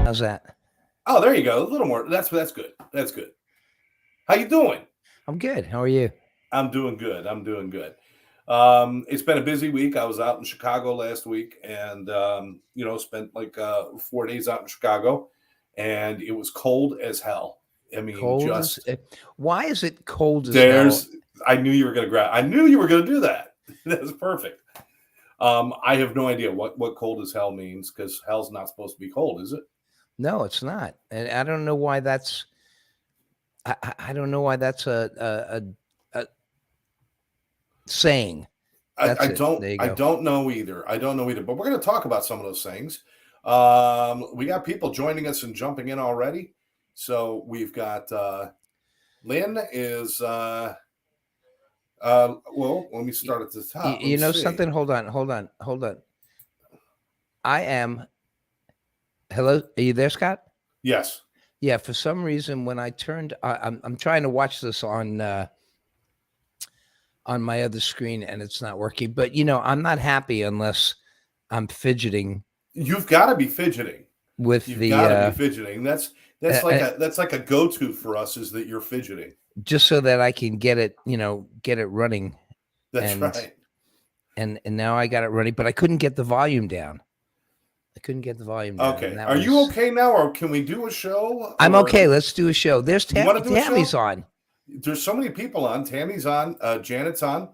How's that? Oh, there you go. A little more. That's good. That's good. How you doing? I'm good. How are you? I'm doing good. I'm doing good. It's been a busy week. I was out in Chicago last week, and spent like 4 days out in Chicago, and it was cold as hell. I mean, Cold as just why is it cold as hell? there's. I knew you were gonna grab. I knew you were gonna do that. That was perfect. I have no idea what cold as hell means because hell's not supposed to be cold, is it? No, it's not, and I don't know why that's. I don't know why that's a saying. That's I it. don't There you I go. don't know either. I don't know either. But we're going to talk about some of those things. We got people joining us and jumping in already. So we've got Lynn is well. Let me start at the top. Let You me know see. something? Hold on. I am. Hello, are you there, Scott? Yes. Yeah. For some reason, when I turned, I'm trying to watch this on my other screen, and it's not working. But I'm not happy unless I'm fidgeting You've got to be fidgeting. with You've the got to be fidgeting. uh, uh, That's like a go-to for us is that you're fidgeting. just so that I can get it, get it running. That's And right. and now I got it running, but I couldn't get the volume down. I couldn't get the volume down, and Okay. that Are you was. okay now, or can we do a show? I'm Or okay. Let's do a show. There's you want to do a Tammy's show? on. There's so many people on. Tammy's on. Janet's on.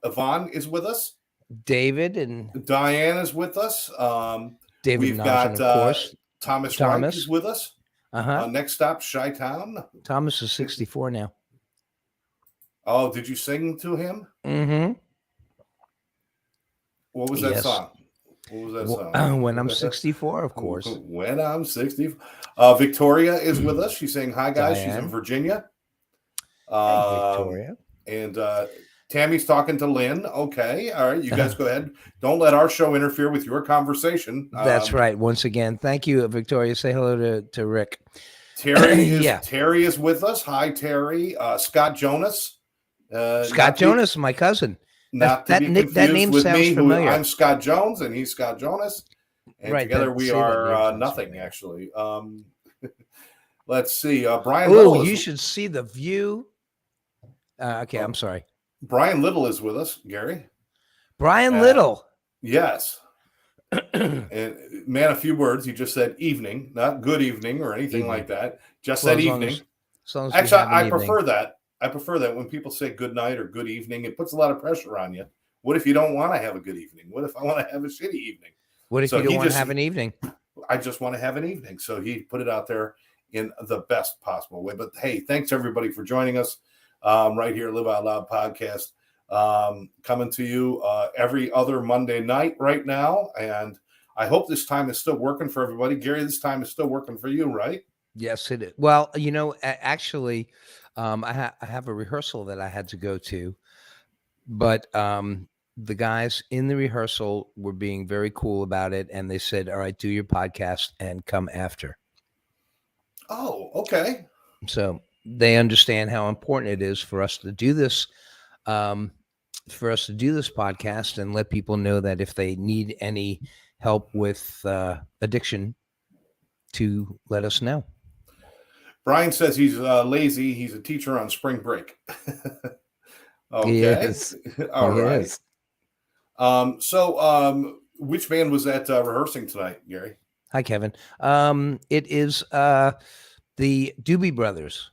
Yvonne is with us. David and Diane is with us. David We've Nogin, got of course. Thomas Reich is Thomas. with us. Uh-huh. Next stop, Chi-Town. Thomas is 64 now. Oh, did you sing to him? Mm-hmm. What was that Yes. song? What was that song? When I'm 64, of course. When I'm 60. Victoria is with us. She's saying hi, guys. She's in Diane. Virginia. Hey, Um, Victoria. and Tammy's talking to Lynn. Okay. All right. You guys go ahead. Don't let our show interfere with your conversation. That's right. Once again, thank you, Victoria. Say hello to Rick. Terry is with us. Hi, Terry. Scott Jonas. Scott Jonas, my cousin. Not to be confused that name with sounds me, who familiar. I'm Scott Jones and he's Scott Jonas. And Right, together we say that name are sounds nothing, familiar. actually. Let's see. Brian Oh, Little you should see the view. Okay, I'm sorry. Brian Little is with us, Gary. Brian Little. Yes. And man, a few words. He just said evening, not good evening or anything like that. Just said evening. Actually, I prefer that. I prefer that when people say good night or good evening, it puts a lot of pressure on you. What if you don't want to have a good evening? What if I want to have a shitty evening? What if you don't want to have an evening? I just want to have an evening. So he put it out there in the best possible way. But hey, thanks everybody for joining us right here, Live Out Loud podcast, coming to you every other Monday night right now. And I hope this time is still working for everybody. Gary, this time is still working for you, right? Yes, it is. Well, actually, I have a rehearsal that I had to go to, but the guys in the rehearsal were being very cool about it, and they said, "All right, do your podcast and come after." Oh, okay. So they understand how important it is for us to do this, podcast, and let people know that if they need any help with addiction, to let us know. Brian says he's lazy. He's a teacher on spring break. Okay. Yes. All right. Yes. So which band was that rehearsing tonight, Gary? Hi, Kevin. It is the Doobie Brothers,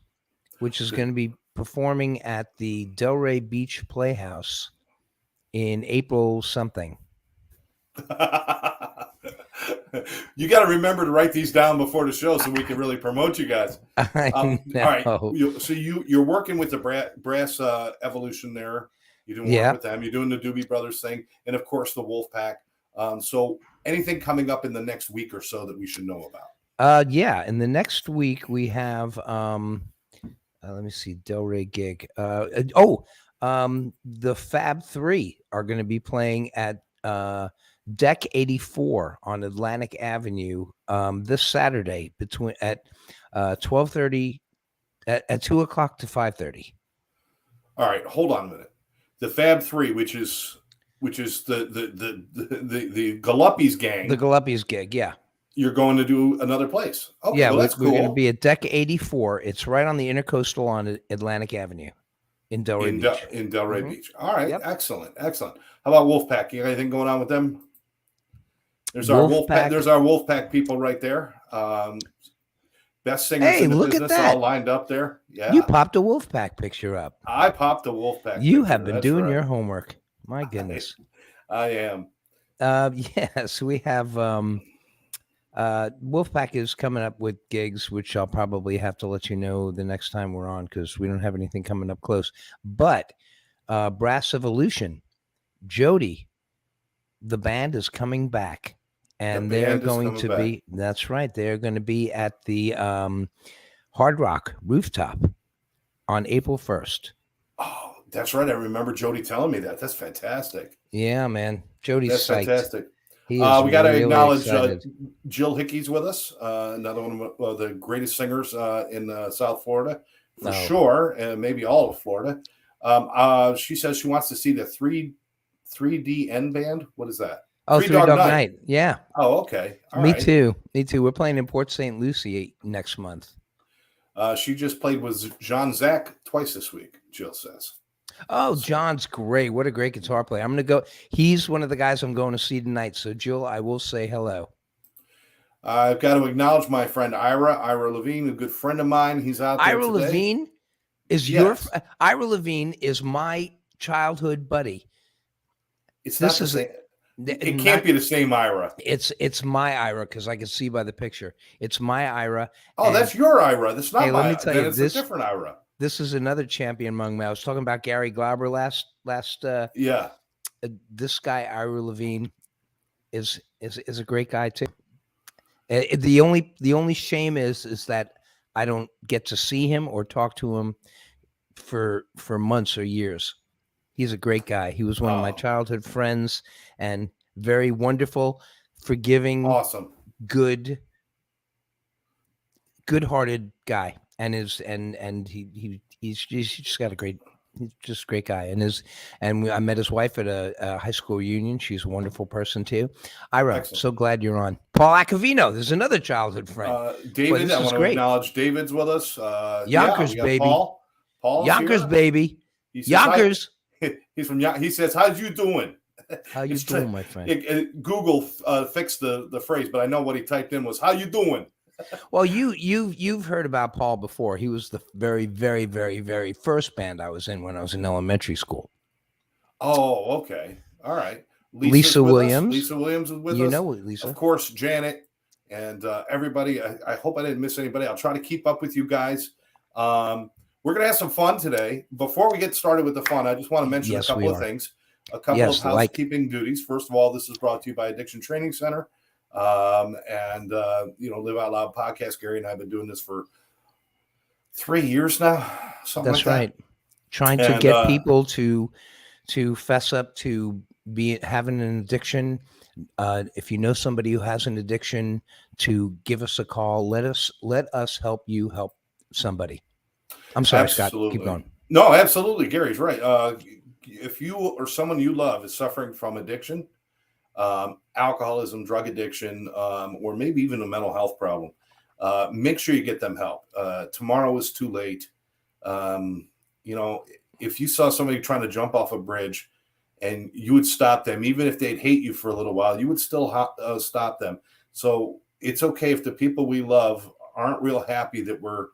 which is going to be performing at the Delray Beach Playhouse in April something. You got to remember to write these down before the show so we can really promote you guys. All right. So you're working with the brass evolution there. You're doing work with them. You're doing the Doobie Brothers thing, and of course the Wolfpack. So anything coming up in the next week or so that we should know about? In the next week we have let me see, Delray gig. The Fab 3 are going to be playing at Deck 84 on Atlantic Avenue this Saturday at 12:30 at 2 o'clock to 5:30. All right, hold on a minute. The Fab 3, which is the Galuppies gang. The Galuppies gig, yeah. You're going to do another place. Okay, Yeah, well, that's we're cool. going to be at Deck 84. It's right on the Intercoastal on Atlantic Avenue in Delray Beach. In Delray Beach. All right, excellent. How about Wolfpack? You got anything going on with them? There's our Wolfpack people right there. Best singers in the business, all lined up there. Yeah, you popped a Wolfpack picture up. I popped a Wolfpack. You have been doing your homework. My goodness, I am. Yes, we have. Wolfpack is coming up with gigs, which I'll probably have to let you know the next time we're on because we don't have anything coming up close. But Brass Evolution, Jody, the band is coming back. And they're going to be, that's right, they're going to be at the Hard Rock Rooftop on April 1st. Oh, that's right. I remember Jody telling me that. That's fantastic. Yeah, man. Jody's psyched. Fantastic. We got to acknowledge Jill Hickey's with us, another one of the greatest singers in South Florida, for sure, and maybe all of Florida. She says she wants to see the 3DN band. What is that? Oh, Three Dog Night. Yeah. Oh, okay. Me too. We're playing in Port St. Lucie next month. She just played with John Zach twice this week, Jill says. Oh, John's great. What a great guitar player. I'm going to go. He's one of the guys I'm going to see tonight. So, Jill, I will say hello. I've got to acknowledge my friend Ira Levine, a good friend of mine. He's out there Ira today. Levine is Ira Levine is my childhood buddy. It can't be the same Ira. It's my Ira because I can see by the picture. It's my Ira. Oh, that's your Ira. That's not my Let me tell you, it's a different Ira. This is another champion among men. I was talking about Gary Glauber last. This guy Ira Levine is a great guy too. The only shame is that I don't get to see him or talk to him for months or years. He's a great guy. He was one of my childhood friends and very wonderful, forgiving, awesome, good-hearted guy. And he's just got he's just a great guy. And I met his wife at a high school reunion. She's a wonderful person too. Ira, excellent. So glad you're on. Paul Acavino, there's another childhood friend. David, I want to acknowledge David's with us. Yonkers, baby. Paul Yonkers, baby. Yonkers. He's from. He says, "How's you doing?" How you doing, my friend? Google fixed the phrase, but I know what he typed in was "How you doing." Well, you've heard about Paul before. He was the very, very, very, very first band I was in when I was in elementary school. Oh, okay, all right. Lisa Williams. Lisa Williams is with us. You know Lisa, of course. Janet and everybody. I hope I didn't miss anybody. I'll try to keep up with you guys. We're going to have some fun today. Before we get started with the fun, I just want to mention a couple of things, a couple of housekeeping duties. First of all, this is brought to you by Addiction Training Center and Live Out Loud podcast. Gary and I have been doing this for 3 years now. That's right. Trying to get people to fess up to having an addiction. If you know somebody who has an addiction, to give us a call. Let us help you help somebody. I'm sorry, absolutely. Scott. Keep going. No, absolutely. Gary's right. If you or someone you love is suffering from addiction, alcoholism, drug addiction, or maybe even a mental health problem, make sure you get them help. Tomorrow is too late. If you saw somebody trying to jump off a bridge and you would stop them, even if they'd hate you for a little while, you would still stop them. So it's okay if the people we love aren't real happy that we're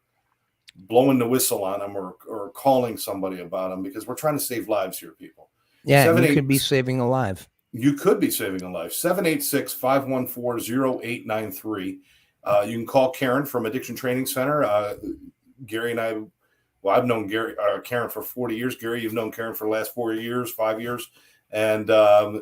blowing the whistle on them or calling somebody about them, because we're trying to save lives here, people. Yeah, you could be saving a life. You could be saving a life. 786-514-0893. You can call Karen from Addiction Training Center. Gary and I, I've known Karen for 40 years. Gary, you've known Karen for the last 5 years. And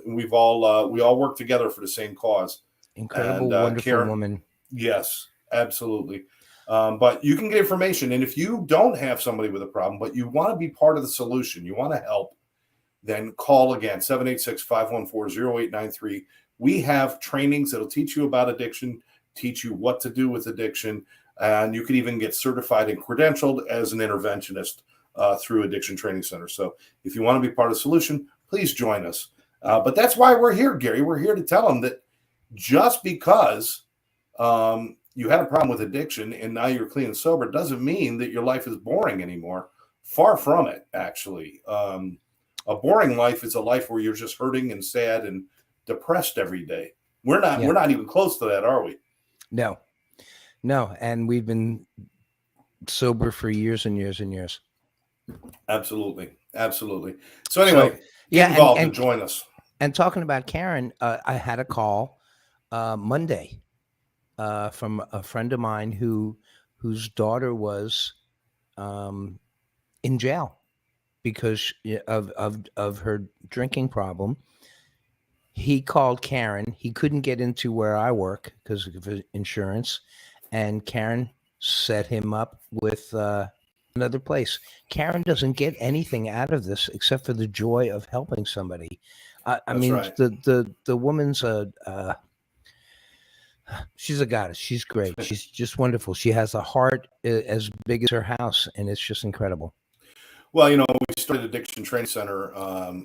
we all work together for the same cause. Incredible, wonderful Karen, woman. Yes, absolutely. But you can get information. And if you don't have somebody with a problem, but you want to be part of the solution, you want to help, then call again, 786-514-0893. We have trainings that'll teach you about addiction, teach you what to do with addiction, and you can even get certified and credentialed as an interventionist through Addiction Training Center. So if you want to be part of the solution, please join us. But that's why we're here, Gary. We're here to tell them that just because you had a problem with addiction and now you're clean and sober, doesn't mean that your life is boring anymore. Far from it, actually. A boring life is a life where you're just hurting and sad and depressed every day. We're not even close to that, are we? No. And we've been sober for years and years and years. Absolutely. So anyway, get involved and join us. And talking about Karen, I had a call Monday from a friend of mine whose daughter was in jail because of her drinking problem. He called Karen. He couldn't get into where I work because of insurance, and Karen set him up with another place. Karen doesn't get anything out of this except for the joy of helping somebody. I mean, right. the woman's she's a goddess. She's great. She's just wonderful. She has a heart as big as her house, and it's just incredible. Well, we started Addiction Training Center,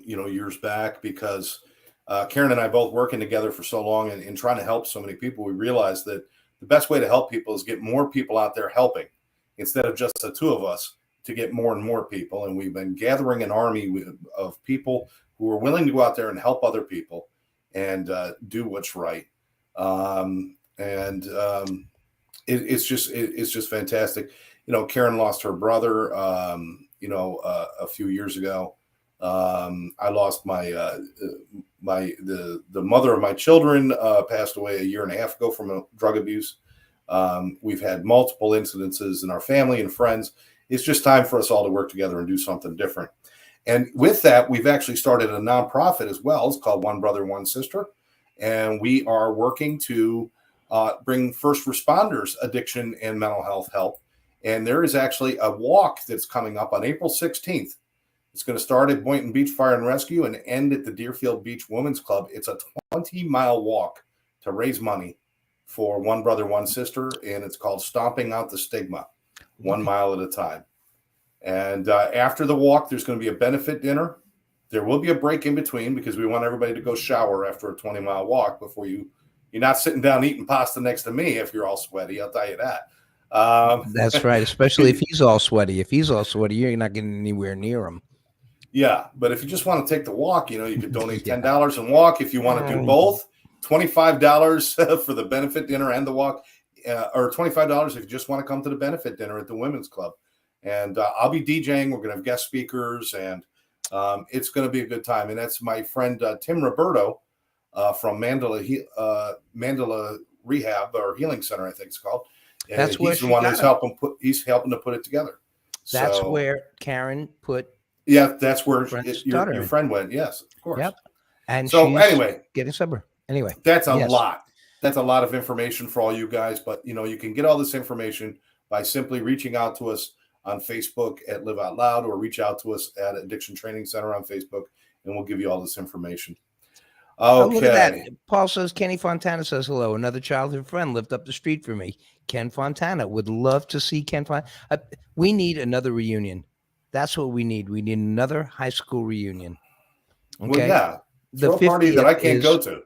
years back because Karen and I both working together for so long and trying to help so many people. We realized that the best way to help people is get more people out there helping instead of just the two of us, to get more and more people. And we've been gathering an army of people who are willing to go out there and help other people and do what's right. It's just fantastic. Karen lost her brother, a few years ago. I lost the mother of my children, passed away a year and a half ago from drug abuse. We've had multiple incidences in our family and friends. It's just time for us all to work together and do something different. And with that, we've actually started a nonprofit as well. It's called One Brother, One Sister. And we are working to bring first responders addiction and mental health help. And there is actually a walk that's coming up on April 16th. It's going to start at Boynton Beach Fire and Rescue and end at the Deerfield Beach Women's Club. It's a 20-mile walk to raise money for One Brother, One Sister. And it's called Stomping Out the Stigma, 1 mile at a time. And after the walk, there's going to be a benefit dinner. There will be a break in between because we want everybody to go shower after a 20-mile walk before you're not sitting down eating pasta next to me if you're all sweaty. I'll tell you that. That's right, especially if he's all sweaty. If he's all sweaty, you're not getting anywhere near him. Yeah, but if you just want to take the walk, you could donate $10 and walk. If you want to do both, $25 for the benefit dinner and the walk, or $25 if you just want to come to the benefit dinner at the Women's Club. And I'll be DJing. We're going to have guest speakers, and it's going to be a good time. And that's my friend Tim Roberto from Mandela Rehab or Healing Center, I think it's called. And that's where he's the one who's helping to put it together. That's where Karen put. Yeah, that's where your friend went. Yes, of course. Yep. And so anyway, getting sober. Anyway, that's a lot. That's a lot of information for all you guys. But you can get all this information by simply reaching out to us on Facebook at Live Out Loud, or reach out to us at Addiction Training Center on Facebook, and we'll give you all this information. Okay. Look at that. Paul says, Kenny Fontana says hello. Another childhood friend lived up the street for me. Ken Fontana. Would love to see Ken Fontana. We need another reunion. That's what we need. We need another high school reunion. Well, Okay. yeah. Throw a party that I can't go to.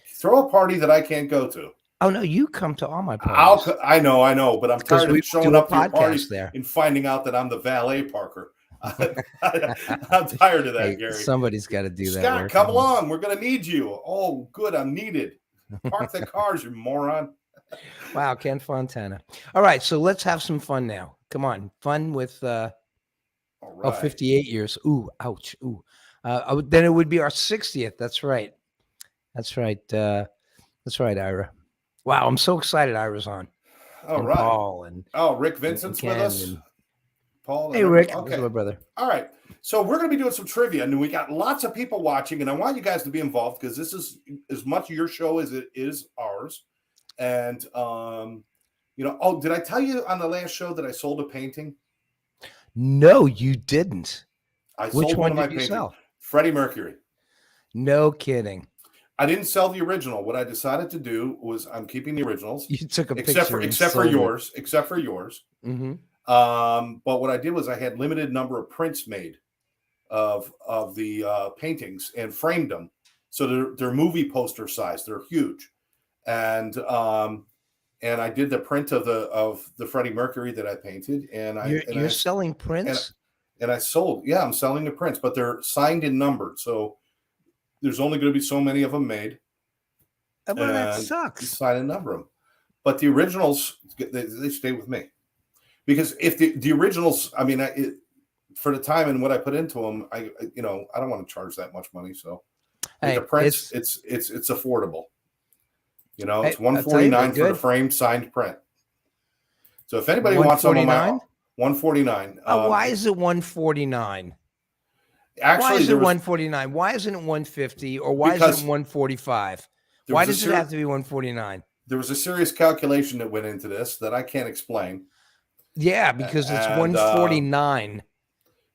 Throw a party that I can't go to. Oh, no, you come to all my parties. I know, but I'm tired of showing up to your parties there and finding out that I'm the valet parker. I'm tired of that, Gary. Somebody's got to do that. Scott, come along. We're going to need you. Oh, good. I'm needed. Park the cars, you moron. Wow, Ken Fontana. All right, so let's have some fun now. Come on. Fun with 58 years. Ooh, ouch. Ooh. Then it would be our 60th. That's right. That's right, Ira. Wow, I'm so excited Ira's on. All right. Paul and Rick Vincent's with us. Paul. Hey, Rick. Okay. My brother. All right. So we're going to be doing some trivia, and we got lots of people watching, and I want you guys to be involved because this is as much your show as it is ours. And, did I tell you on the last show that I sold a painting? No, you didn't. Which one of my paintings. Sell? Freddie Mercury. No kidding. I didn't sell the original. What I decided to do was I'm keeping the originals. You took a picture except for yours. Mm-hmm. But what I did was I had limited number of prints made of the paintings and framed them. So they're movie poster size. They're huge. And and I did the print of the Freddie Mercury that I painted, and you're selling prints, and I sold. Yeah, I'm selling the prints, but they're signed and numbered, so there's only going to be so many of them made. Well, that sucks. You sign and number them, but the originals they stay with me, because if the originals, I mean, for the time and what I put into them, I don't want to charge that much money, so the prints it's affordable. It's $149 for the framed signed print. So if anybody wants some of my $149. Why is it $149? Actually, why is it $149? Why isn't it $150 or why is it $145? Why does it have to be $149? There was a serious calculation that went into this that I can't explain. Yeah, because it's $149.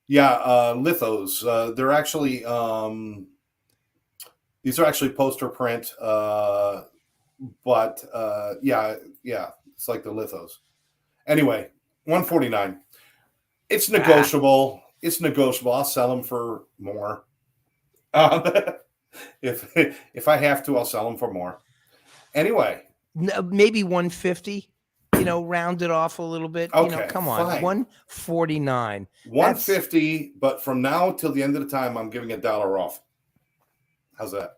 Lithos. They're actually these are actually poster print, but it's like the lithos. Anyway, $149. It's negotiable. It's negotiable. I'll sell them for more. If I have to, I'll sell them for more. Anyway, maybe $150. Round it off a little bit. Okay, come on, fine. $149. $150, but from now till the end of the time, I'm giving $1 off. How's that?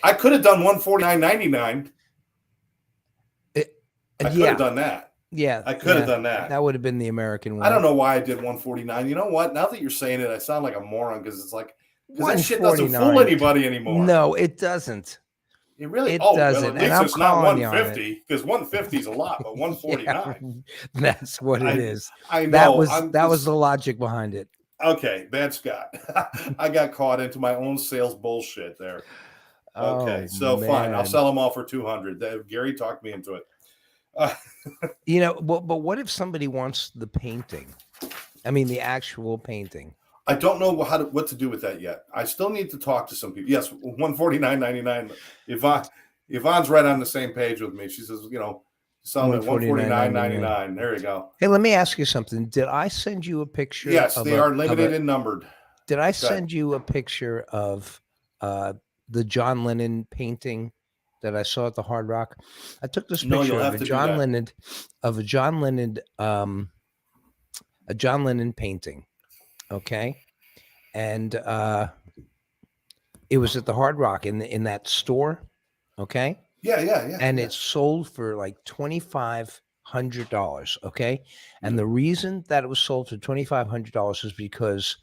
I could have done $149.99. I could have done that. Yeah, I could have done that. That would have been the American one. I don't know why I did $149. You know what? Now that you're saying it, I sound like a moron because it's like that shit doesn't fool anybody anymore. No, it doesn't. It really it doesn't. Well, at least it's not 150 because 150 is a lot, but 149. That's what it is. I know. That was the logic behind it. Okay, bad Scott. I got caught into my own sales bullshit there. Okay, fine. I'll sell them all for $200. Gary talked me into it. But what if somebody wants the painting? I mean, the actual painting. I don't know what to do with that yet. I still need to talk to some people. Yes, $149.99. Yvonne's right on the same page with me. She says, selling at $149.99. There you go. Hey, let me ask you something. Did I send you a picture? Yes, they are limited and numbered. Did I send you a picture of the John Lennon painting that I saw at the Hard Rock? I took this picture of a John Lennon painting. Okay. And it was at the Hard Rock in that store. Okay. Yeah. And it sold for like $2,500. Okay. And the reason that it was sold for $2,500 is because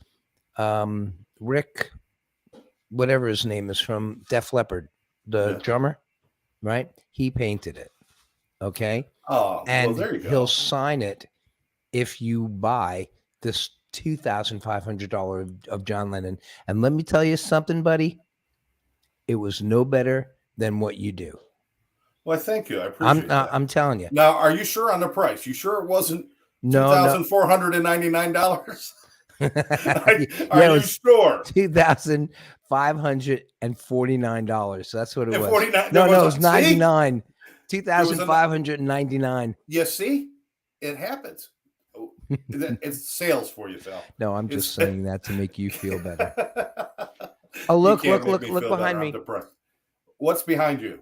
Rick, whatever his name is, from Def Leppard, the drummer, right? He painted it. Okay. Oh, and there you go. He'll sign it if you buy this $2,500 of John Lennon. And let me tell you something, buddy. It was no better than what you do. Well, thank you. I appreciate that. I'm telling you. Now, are you sure on the price? You sure it wasn't $2,499? Are you sure? $2,549. That's what it was. No, it was 99. $2,599. You see, it happens. It's sales for you, Phil. No, I'm just saying that to make you feel better. Oh, look behind me. What's behind you?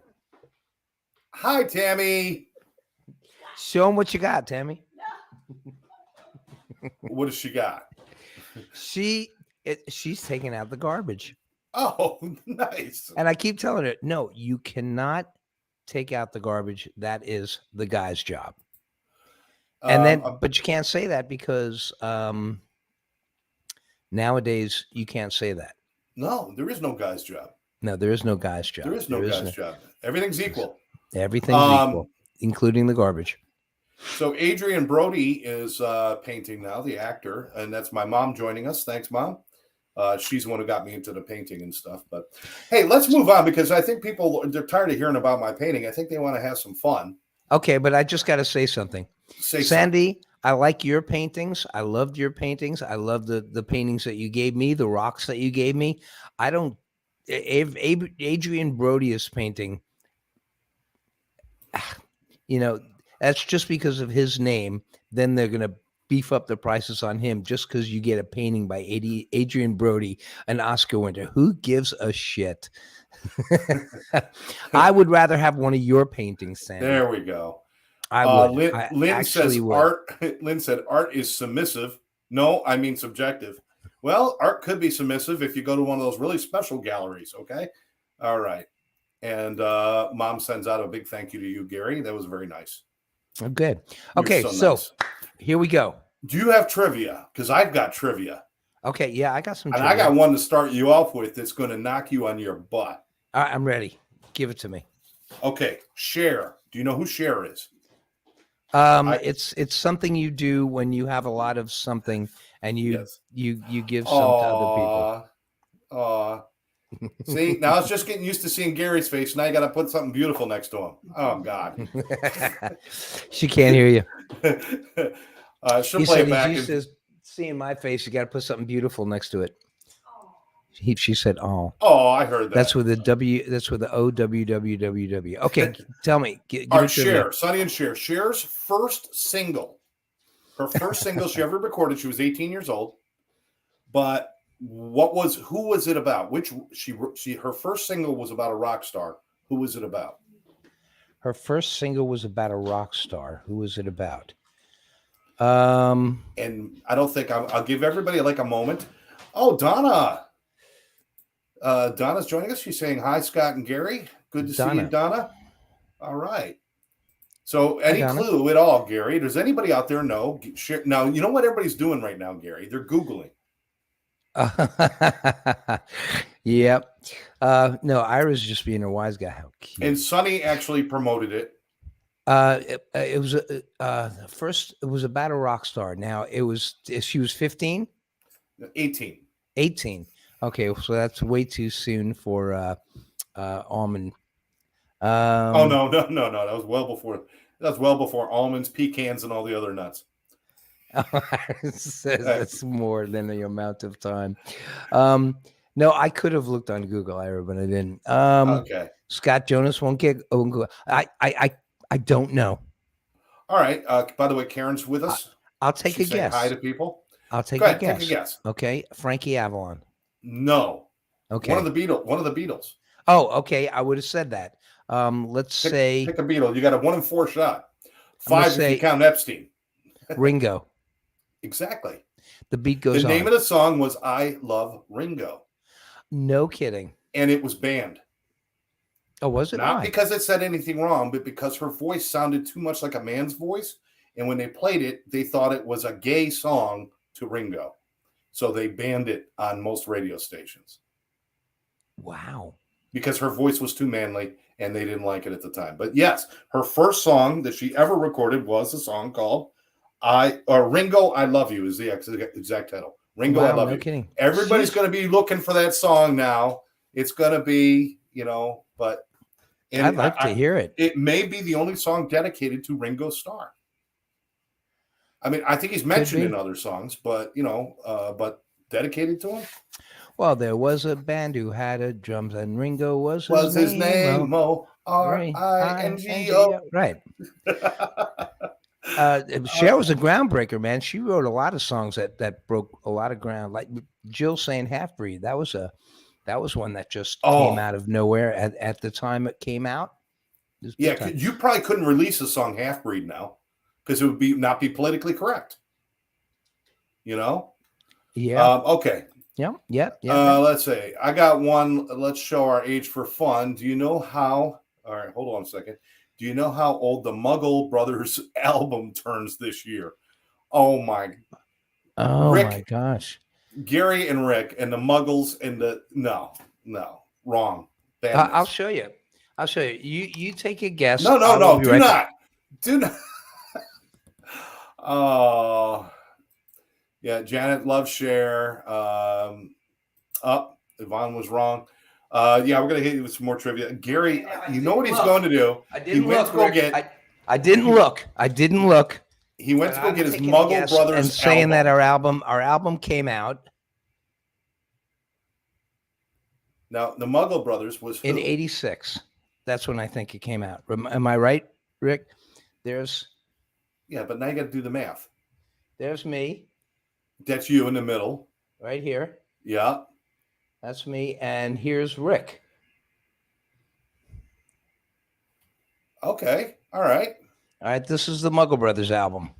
Hi, Tammy. Show them what you got, Tammy. What does she got? She's taking out the garbage. Oh, nice. And I keep telling her, no, you cannot take out the garbage. That is the guy's job. And but you can't say that because nowadays you can't say that. No, there is no guy's job. No, there is no guy's job. There is no guy's job. Everything's equal. Everything's equal, including the garbage. So Adrian Brody is painting now, the actor, and that's my mom joining us. Thanks, Mom. She's the one who got me into the painting and stuff. But hey, let's move on because I think they're tired of hearing about my painting. I think they want to have some fun. Okay, but I just got to say something. Sandy, I like your paintings. I loved your paintings. I love the paintings that you gave me, the rocks that you gave me. If Adrian Brody is painting, that's just because of his name. Then they're going to beef up the prices on him just because you get a painting by Adrian Brody, an Oscar winner. Who gives a shit? I would rather have one of your paintings, Sandy. There we go. I would. Lynn says art. Lynn said art is submissive. No, I mean subjective. Well, art could be submissive if you go to one of those really special galleries. Okay. All right. And Mom sends out a big thank you to you, Gary. That was very nice. Oh, good. Okay, so nice. Here we go. Do you have trivia? Because I've got trivia. Okay, yeah, I got some trivia. And I got one to start you off with that's going to knock you on your butt. All right, I'm ready. Give it to me. Okay, Cher. Do you know who Cher is? It's something you do when you have a lot of something and you give some to other people. See, now it's just getting used to seeing Gary's face. Now you got to put something beautiful next to him. Oh God, she can't hear you. She'll play it back. She says, "Seeing my face, you got to put something beautiful next to it." She said, "Oh." Oh, I heard that. That's with the W. That's with the OWWWW. Okay, tell me. All right, Cher, Sonny and Cher. Cher's first single, her first single she ever recorded. She was 18 years old, but. Who was it about? Her first single was about a rock star. Who was it about? Her first single was about a rock star. Who was it about? And I don't think I'll give everybody like a moment. Oh, Donna. Donna's joining us. She's saying hi, Scott and Gary. Good to see you, Donna. All right. So any clue at all, Gary? Does anybody out there know? Now, you know what everybody's doing right now, Gary? They're Googling. Yep. No, Ira's just being a wise guy. How cute. And Sonny actually promoted it. It was first. It was about a rock star. Now she was 15, 18. Okay, so that's way too soon for almond. Oh no! That was well before. That's well before almonds, pecans, and all the other nuts. Says that's more than the amount of time. No, I could have looked on Google, Ira, but I didn't. Okay. Scott Jonas won't get. I don't know. All right. By the way, Karen's with us. I'll take a guess. Hi to people. I'll take a guess. Take a guess. Okay, Frankie Avalon. No. Okay. One of the Beatles. Oh, okay. I would have said that. Let's say pick a Beatle. You got a 1 in 4 shot. 5 if you count Epstein. Ringo. Exactly. The beat goes on. The name of the song was I Love Ringo. No kidding. And it was banned. Oh, was it? Not because it said anything wrong, but because her voice sounded too much like a man's voice. And when they played it, they thought it was a gay song to Ringo. So they banned it on most radio stations. Wow. Because her voice was too manly and they didn't like it at the time. But yes, her first song that she ever recorded was a song called Ringo, I Love You is the exact title. Ringo, I Love You. Kidding. Everybody's going to be looking for that song now. It's going to be, but I'd like to hear it. It may be the only song dedicated to Ringo Starr. I mean, I think he's mentioned in other songs, but but dedicated to him. Well, there was a band who had a drums, and Ringo was his name. Mo Ringo. Right. Cher was a groundbreaker, man. She wrote a lot of songs that broke a lot of ground. Like Jill saying "Half Breed." That was one that just came out of nowhere at the time it came out. Yeah, you probably couldn't release the song "Half Breed" now because it would not be politically correct. Yeah. Okay. Yeah. Let's see. I got one. Let's show our age for fun. Do you know how? All right, hold on a second. Do you know how old the Muggle Brothers album turns this year? Oh my gosh. Gary and Rick and the Muggles and no, wrong. I'll show you. You take a guess. No, do not. Oh, yeah. Janet loves Cher. Yvonne was wrong. We're gonna hit you with some more trivia. Gary, you know what he's going to do? I didn't look. I didn't look. He went to go get his Muggle Brothers and saying that our album came out. Now the Muggle Brothers was in '86. That's when I think it came out. Am I right, Rick? Yeah, but now you got to do the math. There's me. That's you in the middle. Right here. Yeah. That's me. And here's Rick. Okay. All right. All right. This is the Muggle Brothers album.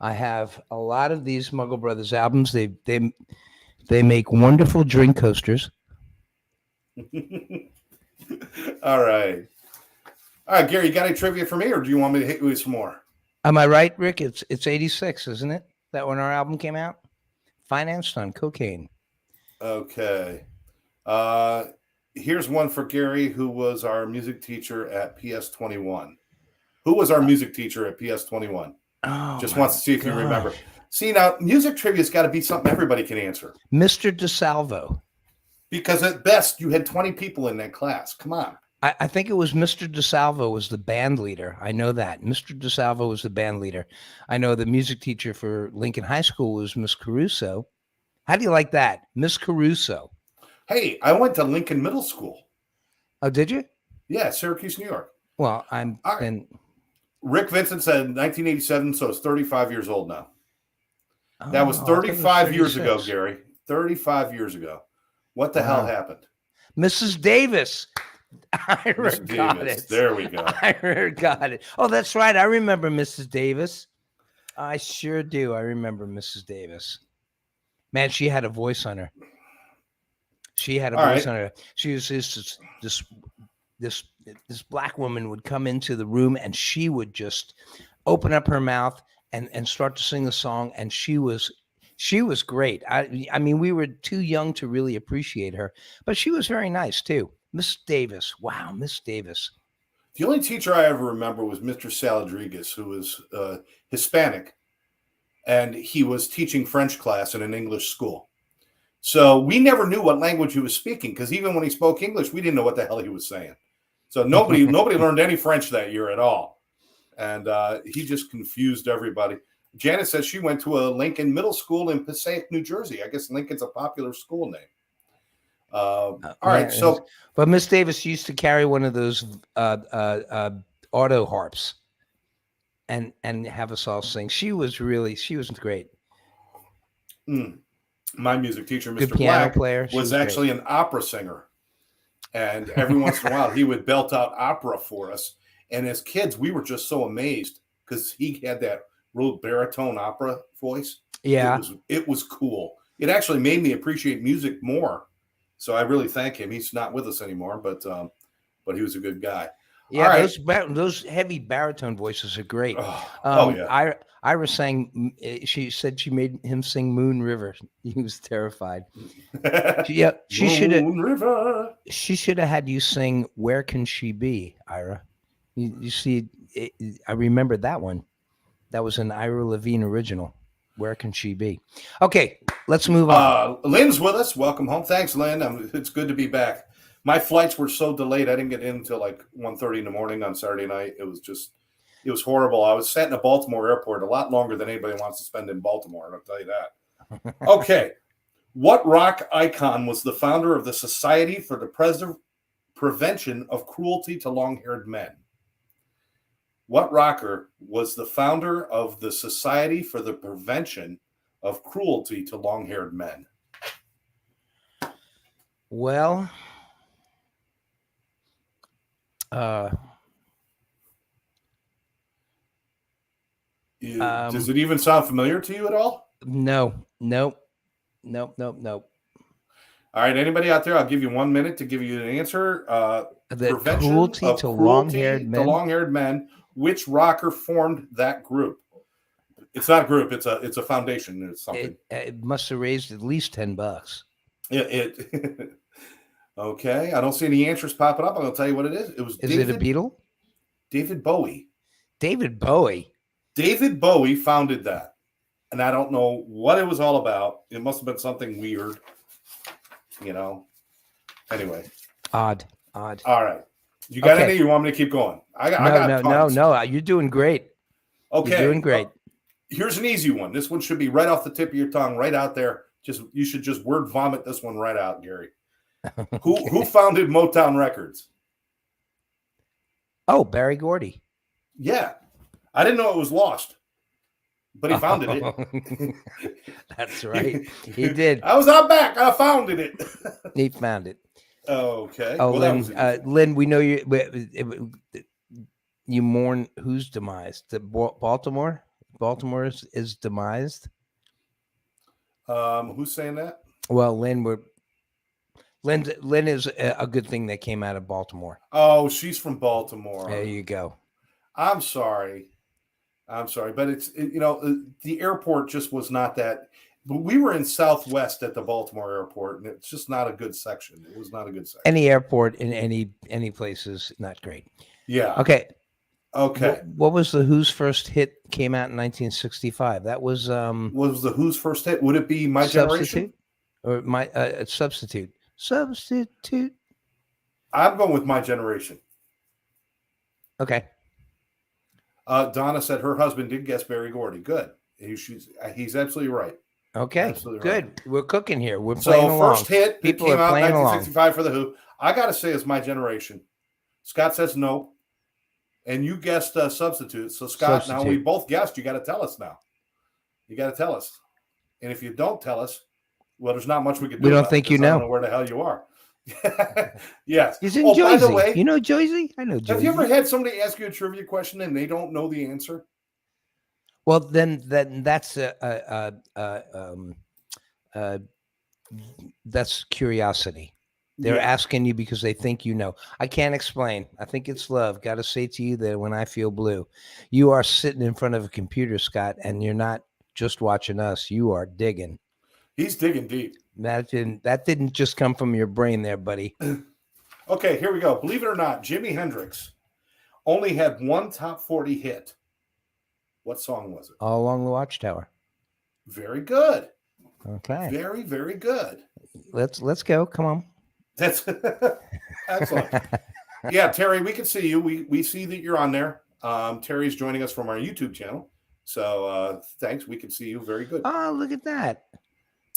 I have a lot of these Muggle Brothers albums. They make wonderful drink coasters. All right. All right, Gary, you got any trivia for me, or do you want me to hit you with some more? Am I right, Rick? It's 86, isn't it? That when our album came out? Financed on cocaine. Okay. Here's one for Gary, who was our music teacher at PS 21. Who was our music teacher at PS 21? Oh, just wants to see if you remember. See, now, music trivia's got to be something everybody can answer. Mr. DeSalvo. Because at best, you had 20 people in that class. Come on. I think it was Mr. DeSalvo was the band leader. I know that. Mr. DeSalvo was the band leader. I know the music teacher for Lincoln High School was Miss Caruso. How do you like that? Miss Caruso. Hey, I went to Lincoln Middle School. Oh, did you? Yeah, Syracuse, New York. Well, Rick Vincent said 1987, so it's 35 years old now. That was 35 years ago, Gary. 35 years ago. What the hell happened? Mrs. Davis. Ira got it. There we go. Ira got it. Oh, that's right. I remember Mrs. Davis. I sure do. I remember Mrs. Davis. Man, she had a voice on her. She had a voice on her. She was this black woman would come into the room and she would just open up her mouth and start to sing the song, and she was great. I mean, we were too young to really appreciate her, but she was very nice too. Miss Davis. Wow, Miss Davis. The only teacher I ever remember was Mr. Saladrigas, who was Hispanic, and he was teaching French class in an English school. So we never knew what language he was speaking, because even when he spoke English, we didn't know what the hell he was saying. So nobody learned any French that year at all. And he just confused everybody. Janet says she went to a Lincoln Middle School in Passaic, New Jersey. I guess Lincoln's a popular school name. All right. So, but Miss Davis used to carry one of those auto harps and have us all sing. She was great. My music teacher, Good Mr. piano Black, player. was actually an opera singer. And every once in a while, he would belt out opera for us. And as kids, we were just so amazed because he had that real baritone opera voice. Yeah. It was cool. It actually made me appreciate music more. So I really thank him. He's not with us anymore, but he was a good guy. Yeah, those heavy baritone voices are great. Yeah. Ira sang. She said she made him sing Moon River. He was terrified. She should have had you sing Where Can She Be, Ira. You see, I remember that one. That was an Ira Levine original. Where Can She Be? Okay, let's move on. Lynn's with us. Welcome home. Thanks, Lynn. It's good to be back. My flights were so delayed. I didn't get in until like 1:30 in the morning on Saturday night. It was horrible. I was sat in a Baltimore airport a lot longer than anybody wants to spend in Baltimore. I'll tell you that. Okay. What rock icon was the founder of the Society for the Prevention of Cruelty to Long-Haired Men? What rocker was the founder of the Society for the Prevention of Cruelty to Long-Haired Men? Well, does it even sound familiar to you at all? No. All right, anybody out there? I'll give you 1 minute to give you an answer. The cruelty to long-haired men. Which rocker formed that group? It's not a group. It's a foundation. It's something. It must have raised at least $10. Okay. I don't see any answers popping up. I'm going to tell you what it is. It was. Is it a Beatle? David Bowie. David Bowie. David Bowie founded that, and I don't know what it was all about. It must have been something weird, Anyway. Odd. All right. You got any? You want me to keep going? No. You're doing great. Okay. You're doing great. Here's an easy one. This one should be right off the tip of your tongue, right out there. You should just word vomit this one right out, Gary. Who founded Motown Records? Oh, Barry Gordy. Yeah. I didn't know it was lost. but he found it. That's right. He did. I was out back. I found it. He found it. Okay. Oh, well, Lynn, we know you. You mourn whose demise? Baltimore. Baltimore is demised. Who's saying that? Well, Lynn is a good thing that came out of Baltimore. Oh, she's from Baltimore. There you go. I'm sorry, but the airport just was not that. But we were in Southwest at the Baltimore airport, and it's just not a good section. It was not a good section. Any airport in any place is not great. Yeah. Okay. What was the Who's first hit? Came out in 1965. That was What was the Who's first hit? Would it be My Generation or my Substitute? Substitute. I'm going with My Generation. Okay. Donna said her husband did guess Berry Gordy. Good. He's absolutely right. Okay. Absolutely good. Right. We're cooking here. We're playing along. First hit People came are out in playing 1965 along. for the Who. I gotta say it's My Generation. Scott says no. And you guessed Substitute. So, Scott, now we both guessed. You got to tell us now. You got to tell us. And if you don't tell us, well, there's not much we can do. We don't think you know. I don't know where the hell you are. Yes. He's in Jersey. By the way, you know Jersey? I know Jersey. Have you ever had somebody ask you a trivia question and they don't know the answer? Well, then that's that's curiosity. They're asking you because they think you know. I can't explain. I think it's love. Got to say to you that when I feel blue, you are sitting in front of a computer, Scott, and you're not just watching us. You are digging. He's digging deep. That didn't just come from your brain there, buddy. Okay, here we go. Believe it or not, Jimi Hendrix only had one top 40 hit. What song was it? All Along the Watchtower. Very good. Okay. Very, very good. Let's go. Come on. That's excellent. Yeah, Terry, we can see you. We see that you're on there. Terry's joining us from our YouTube channel. So thanks. We can see you. Very good. Oh, look at that.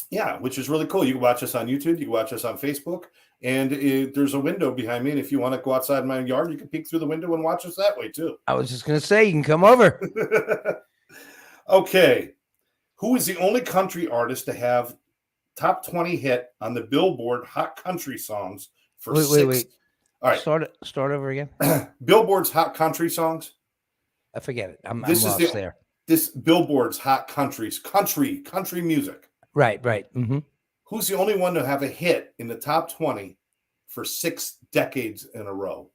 Yeah, which is really cool. You can watch us on YouTube. You can watch us on Facebook. And there's a window behind me. And if you want to go outside my yard, you can peek through the window and watch us that way, too. I was just going to say, you can come over. Okay. Who is the only country artist to have top 20 hit on the Billboard Hot Country Songs for wait. All right. Start over again. Billboard's Hot Country Songs. I forget it. I'm lost there. This Billboard's Hot country music. Right. Mm-hmm. Who's the only one to have a hit in the top 20 for 6 decades in a row?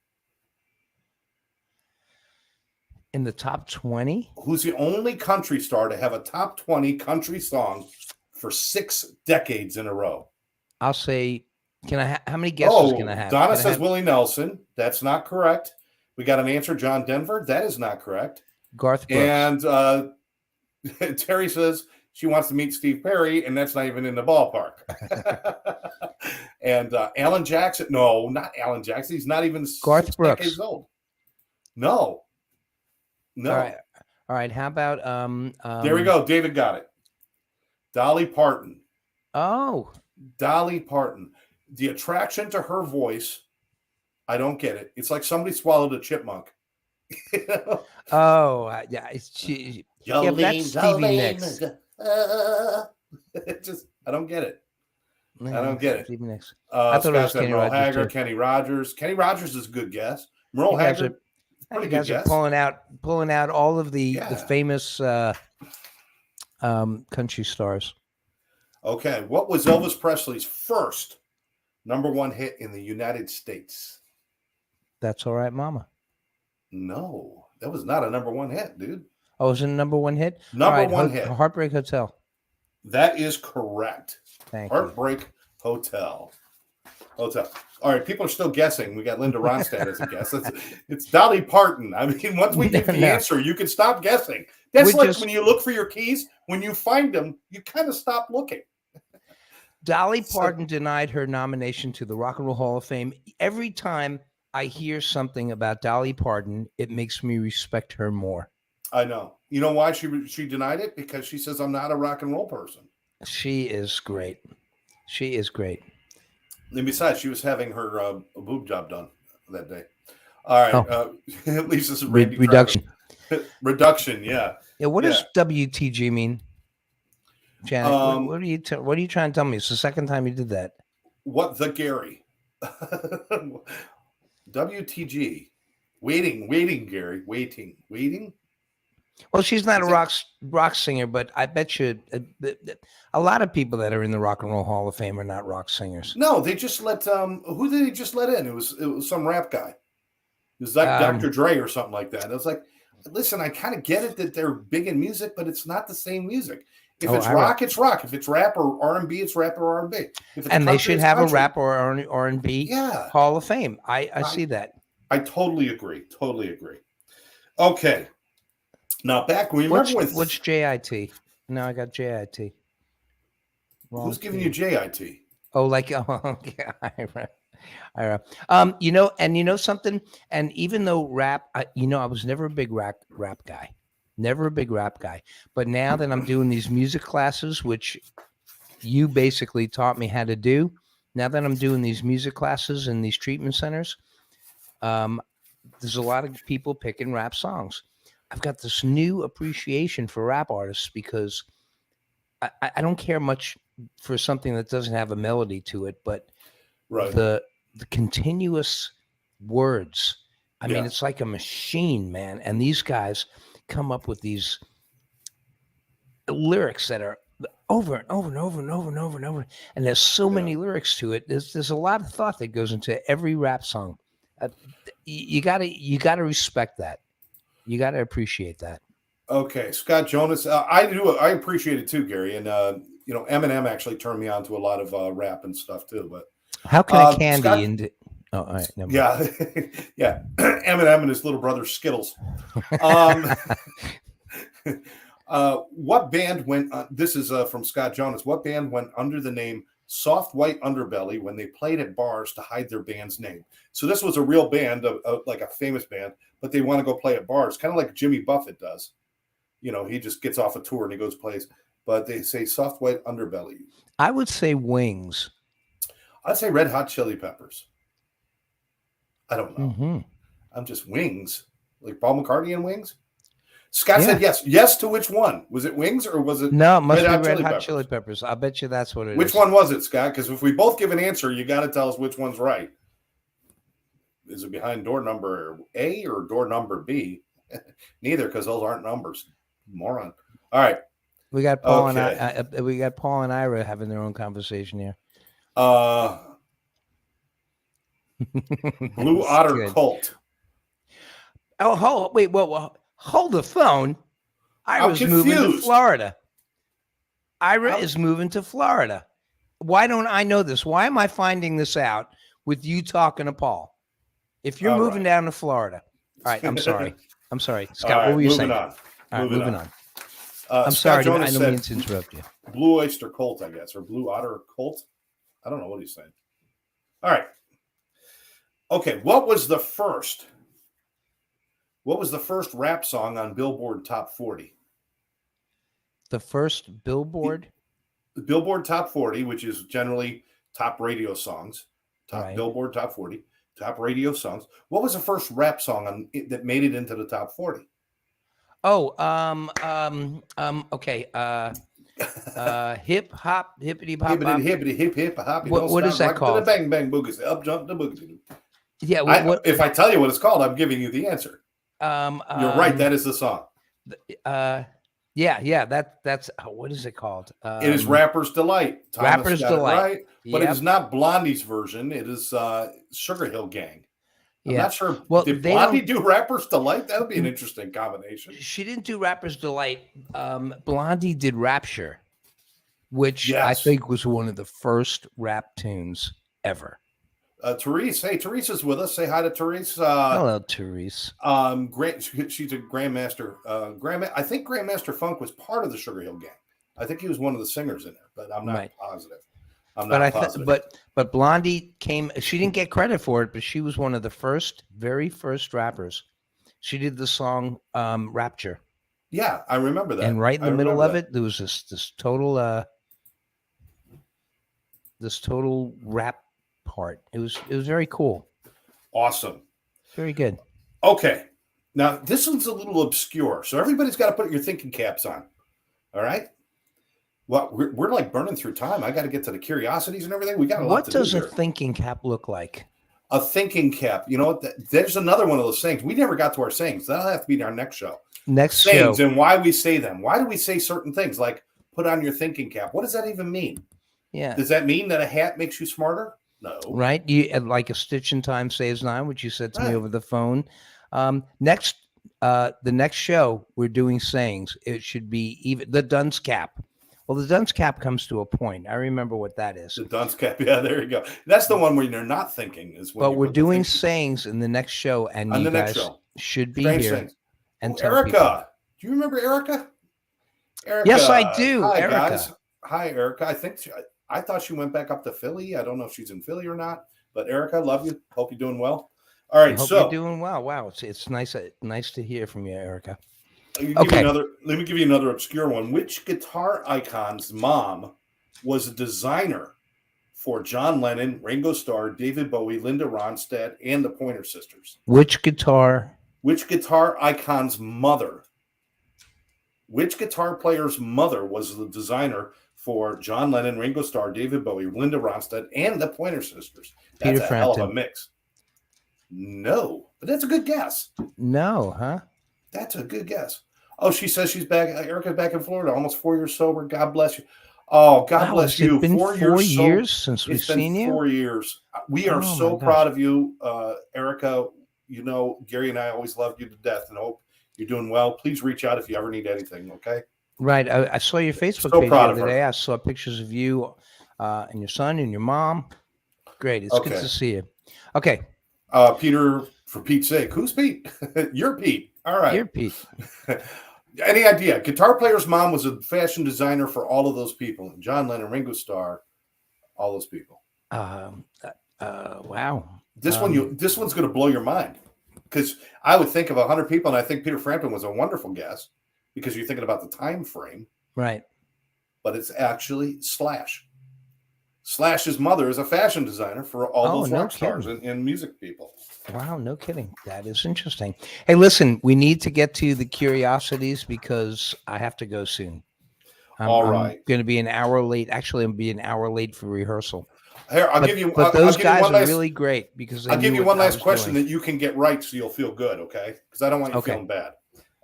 In the top 20? Who's the only country star to have a top 20 country song for 6 decades in a row? I'll say, how many guesses can I have? Donna says Willie Nelson. That's not correct. We got an answer, John Denver. That is not correct. Garth Brooks. And Terry says she wants to meet Steve Perry, and that's not even in the ballpark. And Alan Jackson. No, not Alan Jackson. He's not even Garth 6 Brooks. decades old. No. All right. How about there we go. David got it. Dolly Parton. Oh. Dolly Parton. The attraction to her voice, I don't get it. It's like somebody swallowed a chipmunk. Oh, yeah. That's Stevie Nicks. I don't get it. I don't get it. Stevie Nicks. I thought it was Merle Haggard, Kenny Rogers. Kenny Rogers is a good guess. Merle Haggard. You guys are pulling out all of the famous country stars. Okay, what was Elvis Presley's first #1 hit in the United States? That's All Right, Mama. No, that was not a #1 hit, dude. Oh, it was a #1 hit? #1 hit. Heartbreak Hotel. That is correct. Thank Heartbreak you. Hotel. All right, people are still guessing. We got Linda Ronstadt as a guess. It's Dolly Parton. I mean, once we give the answer, you can stop guessing. That's when you look for your keys. When you find them, you kind of stop looking. Dolly Parton denied her nomination to the Rock and Roll Hall of Fame. Every time I hear something about Dolly Parton, it makes me respect her more. I know. You know why she denied it? Because she says, I'm not a rock and roll person. She is great. She is great. And besides, she was having her boob job done that day. All right. At least this is reduction. Reduction, yeah. Yeah. What does WTG mean, Janet? What are you trying to tell me? It's the second time you did that. What the Gary? WTG. Waiting, Gary. Waiting. Well, she's not a rock singer, but I bet you a lot of people that are in the Rock and Roll Hall of Fame are not rock singers. No, they just let who did they just let in? It was some rap guy. It was like Dr. Dre or something like that. I was like, listen, I kind of get it that they're big in music, but it's not the same music. If it's rock, it's rock. If it's rap or R&B, it's rap or R&B. And they should have a rap or R&B Hall of Fame. I see that. I totally agree. Okay. Now back when you remember when what's JIT? No, I got JIT. Who's giving you JIT? Oh, like okay. You know something, and even though rap, I was never a big rap guy, but now that I'm doing these music classes, which you basically taught me how to do, now that I'm doing these music classes in these treatment centers, there's a lot of people picking rap songs. I've got this new appreciation for rap artists because I don't care much for something that doesn't have a melody to it, but the continuous words. I mean, it's like a machine, man. And these guys come up with these lyrics that are over and over and over and over and over and over. And there's so many lyrics to it. There's a lot of thought that goes into every rap song. You gotta respect that. You gotta appreciate that. Okay, Scott Jonas. I appreciate it too, Gary. And Eminem actually turned me on to a lot of rap and stuff too. But how can a candy all right. Yeah. Eminem and his little brother Skittles. What band went? This is from Scott Jonas. What band went under the name Soft White Underbelly when they played at bars to hide their band's name? So this was a real band, like a famous band, but they want to go play at bars, kind of like Jimmy Buffett does. He just gets off a tour and he goes plays. But they say Soft White Underbelly. I would say Wings. I'd say Red Hot Chili Peppers. I don't know. Mm-hmm. I'm just Wings, like Paul McCartney and Wings. Scott said yes. Yes to which one? Was it Wings or was it? No, it must be Red Hot Chili Peppers. I bet you that's what it is. Which one was it, Scott? Because if we both give an answer, you got to tell us which one's right. Is it behind door number A or door number B? Neither, because those aren't numbers. Moron. All right. We got Paul and Paul and Ira having their own conversation here. Blue Otter Cult. Oh, wait. Well, hold the phone. Ira's moving to Florida. Ira is moving to Florida. Why don't I know this? Why am I finding this out with you talking to Paul? If you're moving down to Florida. All right. I'm sorry. Scott, what were you saying? Moving on. I'm sorry. I don't mean to interrupt you. Blue Oyster Cult, I guess, or Blue Otter Cult. I don't know what he's saying. All right. Okay. What was the first rap song on Billboard Top 40? The first Billboard? The Billboard Top 40, which is generally top radio songs. Billboard Top 40, top radio songs. What was the first rap song that made it into the top 40? Oh, okay. Hip hop, hippity pop. Hippity hip hip hop. What is that called? Bang bang boogie. Up jump the boogie. Yeah. If I tell you what it's called, I'm giving you the answer. You're right. That is the song. Yeah. That's what is it called? It is Rapper's Delight. Rapper's Delight. Right? But it is not Blondie's version. It is Sugar Hill Gang. I'm not sure. Well, did Blondie do Rapper's Delight? That would be an interesting combination. She didn't do Rapper's Delight. Blondie did Rapture, which I think was one of the first rap tunes ever. Therese, hey, Therese is with us. Say hi to Therese. Hello, Therese. She's a Grandmaster. I think Grandmaster Funk was part of the Sugar Hill Gang. I think he was one of the singers in there, but I'm not positive. But Blondie came. She didn't get credit for it, but she was one of the very first rappers. She did the song "Rapture." Yeah, I remember that. And right in the middle of it, there was this total rap part. It was very cool. Awesome. Very good. Okay, Now, this one's a little obscure, so everybody's got to put your thinking caps on. All right? Well, we're like burning through time. I got to get to the curiosities and everything. We got a lot to do here. What does a thinking cap look like? A thinking cap. You know what? There's another one of those sayings. We never got to our sayings. That'll have to be our next show. Sayings and why we say them. Why do we say certain things like put on your thinking cap? What does that even mean? Yeah. Does that mean that a hat makes you smarter? No. Right. You like a stitch in time saves 9, which you said to me over the phone. The next show we're doing sayings. It should be even the dunce cap. Well, the dunce cap comes to a point. I remember what that is. The dunce cap. Yeah, there you go. That's the one where you're not thinking. But we're doing sayings in the next show, and you guys should be here. And Erica, do you remember Erica? Erica? Yes, I do. Hi, Erica. Guys. Hi, Erica. I thought she went back up to Philly. I don't know if she's in Philly or not. But Erica, love you. Hope you're doing well. All right, hope you're doing well. Wow, it's nice to hear from you, Erica. Let me give you another obscure one. Which guitar icon's mom was a designer for John Lennon, Ringo Starr, David Bowie, Linda Ronstadt, and the Pointer Sisters? Which guitar icon's mother? Which guitar player's mother was the designer for John Lennon, Ringo Starr, David Bowie, Linda Ronstadt, and the Pointer Sisters? That's a hell of a mix. No, but that's a good guess. No, huh? That's a good guess. Oh, she says she's back. Erica's back in Florida, almost 4 years sober. God bless you. Oh, God bless you. It's been 4 years since we've seen you. 4 years. We are so proud of you, Erica. You know, Gary and I always loved you to death and hope you're doing well. Please reach out if you ever need anything, okay? Right. I saw your Facebook page the other day. I saw pictures of you and your son and your mom. Great. It's good to see you. Okay. Peter, for Pete's sake. Who's Pete? You're Pete. All right. You're Pete. Any idea? Guitar player's mom was a fashion designer for all of those people. John Lennon, Ringo Starr, all those people. Wow. This one's going to blow your mind, because I would think of 100 people, and I think Peter Frampton was a wonderful guess because you're thinking about the time frame. Right. But it's actually Slash. Slash's mother is a fashion designer for all those rock stars and music people. Wow, no kidding. That is interesting. Hey, listen, we need to get to the curiosities because I have to go soon. I'm going to be an hour late. Actually, I'm going to be an hour late for rehearsal. Here, But those guys are really great because I'll give you one last question that you can get right so you'll feel good, okay? Because I don't want you feeling bad.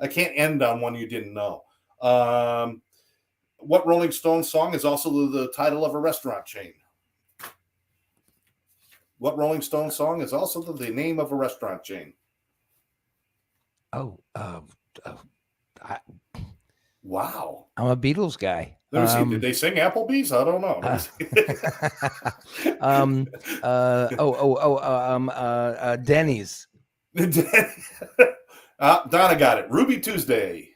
I can't end on one you didn't know. What Rolling Stones song is also the title of a restaurant chain? What Rolling Stones song is also the name of a restaurant chain? Wow. I'm a Beatles guy. Let me see. Did they sing Applebee's? I don't know. Denny's. Donna got it. Ruby Tuesday.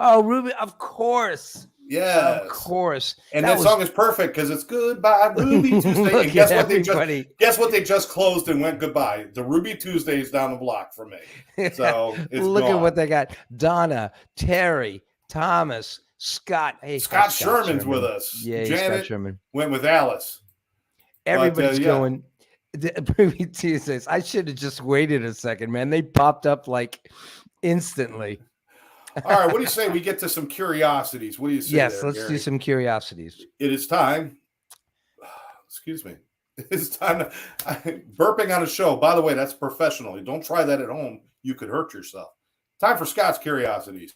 Oh, Ruby, of course. Yes. Of course. And that song is perfect because it's Goodbye Ruby Tuesday. And guess what they just closed and went goodbye? The Ruby Tuesday is down the block for me. So it's look at what they got. Donna, Terry, Thomas, Scott. Hey, Scott Sherman's with us. Yeah, Janet Scott Sherman went with Alice. Everybody's going. Ruby Tuesdays. I should have just waited a second, man. They popped up like instantly. All right, what do you say we get to some curiosities? What do you say? Yes, let's do some curiosities. It is time. Excuse me. It's time to burping on a show. By the way, that's professional. Don't try that at home. You could hurt yourself. Time for Scott's curiosities.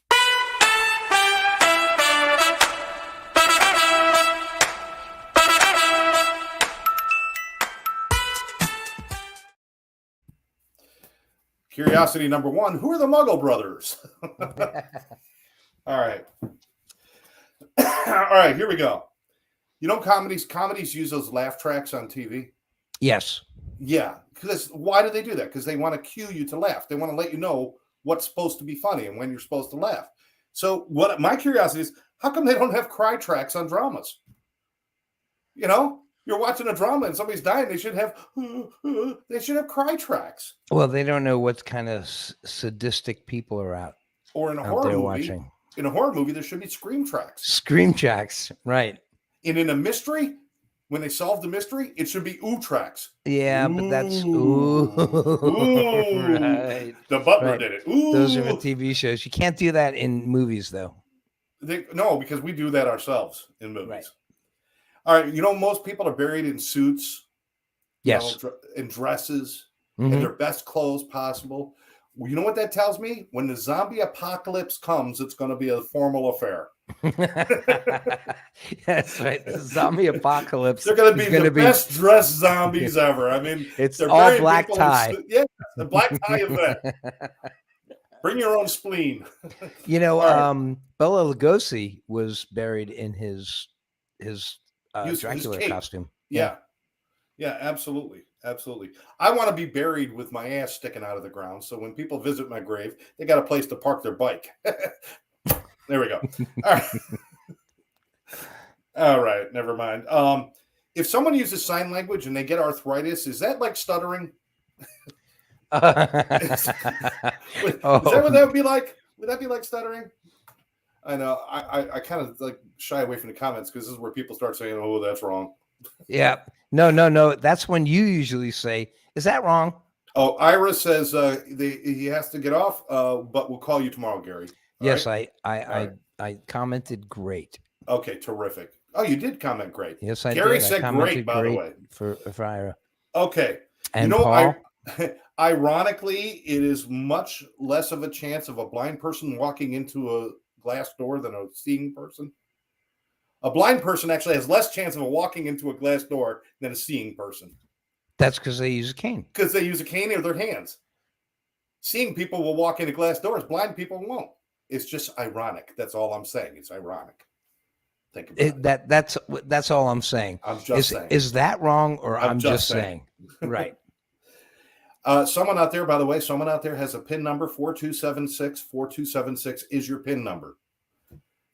Curiosity number 1, who are the Muggle brothers? All right. All right, here we go. You know, comedies use those laugh tracks on TV? Yes. Yeah. Why do they do that? Because they want to cue you to laugh. They want to let you know what's supposed to be funny and when you're supposed to laugh. So my curiosity is, how come they don't have cry tracks on dramas? You know? You're watching a drama and somebody's dying. They should have cry tracks. Well, they don't know what kind of sadistic people are out. Or in a horror movie. In a horror movie, there should be scream tracks. Scream tracks, right? And in a mystery, when they solve the mystery, it should be Utrecht. Yeah, but that's ooh. Right. The butler did it. Ooh. Those are the TV shows. You can't do that in movies, though. No, because we do that ourselves in movies. Right. All right, most people are buried in suits, yes, in dresses, in their best clothes possible. Well, you know what that tells me? When the zombie apocalypse comes, it's going to be a formal affair. That's right. The zombie apocalypse. They're going to be the best dressed zombies ever. I mean, it's all black tie. Yeah, the black tie event. Bring your own spleen. Bela Lugosi was buried in his Dracula costume. Yeah, absolutely. Absolutely. I want to be buried with my ass sticking out of the ground. So when people visit my grave, they got a place to park their bike. There we go. All right. All right. Never mind. If someone uses sign language and they get arthritis, is that like stuttering? Is that what that would be like? Would that be like stuttering? I know. I kind of like shy away from the comments because this is where people start saying, "Oh, that's wrong." Yeah. No. That's when you usually say, "Is that wrong?" Oh, Ira says he has to get off, but we'll call you tomorrow, Gary. Yes, right? I commented great. Okay, terrific. Oh, you did comment great. Yes, I Gary did. said great, by the way. For Ira. Okay. And Paul? Ironically, it is much less of a chance of a blind person walking into a glass door than a seeing person. A blind person actually has less chance of walking into a glass door than a seeing person. That's because they use a cane. Because they use a cane or their hands. Seeing people will walk into glass doors. Blind people won't. It's just ironic. That's all I'm saying. It's ironic. Think about it. That's all I'm saying. I'm just saying. Is that wrong or I'm just saying? Right. Someone out there, by the way, has a PIN number, 4276. 4276 is your PIN number.